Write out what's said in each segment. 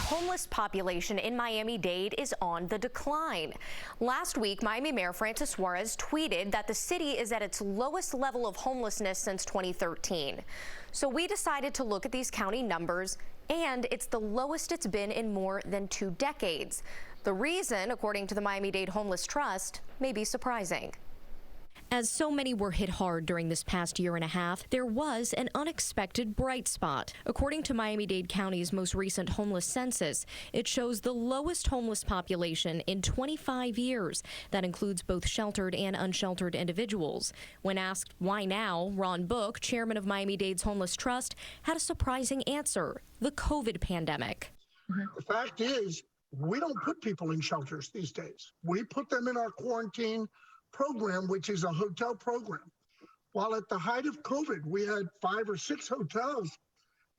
homeless population in Miami-Dade is on the decline. Last week, Miami Mayor Francis Suarez tweeted that the city is at its lowest level of homelessness since 2013. So we decided to look at these county numbers, and it's the lowest it's been in more than 2 decades. The reason, according to the Miami-Dade Homeless Trust, may be surprising. As so many were hit hard during this past year and a half, there was an unexpected bright spot. According to Miami-Dade County's most recent homeless census, it shows the lowest homeless population in 25 years. That includes both sheltered and unsheltered individuals. When asked why now, Ron Book, chairman of Miami-Dade's Homeless Trust, had a surprising answer: the COVID pandemic. The fact is, we don't put people in shelters these days. We put them in our quarantine program, which is a hotel program. While at the height of COVID, we had 5 or 6 hotels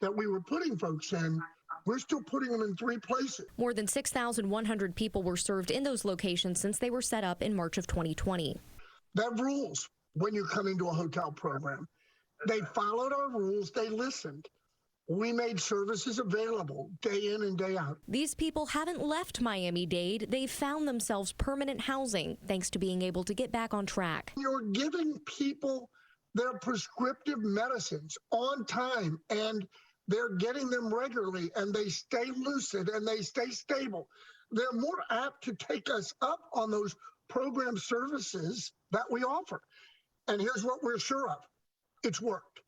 that we were putting folks in. We're still putting them in 3 places. More than 6,100 people were served in those locations since they were set up in March of 2020. They have rules when you come into a hotel program. They followed our rules. They listened. We made services available day in and day out. These people haven't left Miami-Dade. They've found themselves permanent housing thanks to being able to get back on track. You're giving people their prescriptive medicines on time, and they're getting them regularly, and they stay lucid and they stay stable. They're more apt to take us up on those program services that we offer. And here's what we're sure of: it's worked.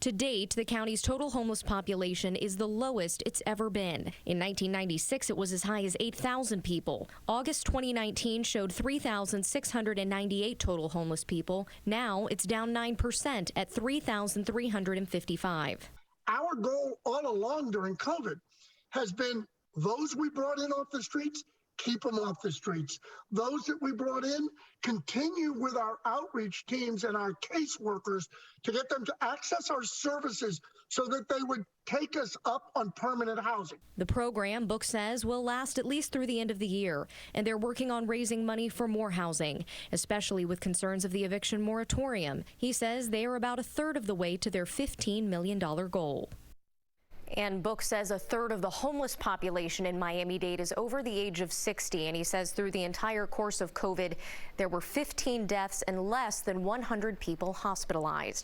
To date, the county's total homeless population is the lowest it's ever been. In 1996, it was as high as 8,000 people. August 2019 showed 3,698 total homeless people. Now it's down 9% at 3,355. Our goal all along during COVID has been those we brought in off the streets, keep them off the streets. Those that we brought in, continue with our outreach teams and our caseworkers to get them to access our services so that they would take us up on permanent housing. The program, Book says, will last at least through the end of the year, and they're working on raising money for more housing, especially with concerns of the eviction moratorium. He says they are about 1/3 of the way to their $15 million goal. And Book says 1/3 of the homeless population in Miami-Dade is over the age of 60. And he says through the entire course of COVID, there were 15 deaths and less than 100 people hospitalized.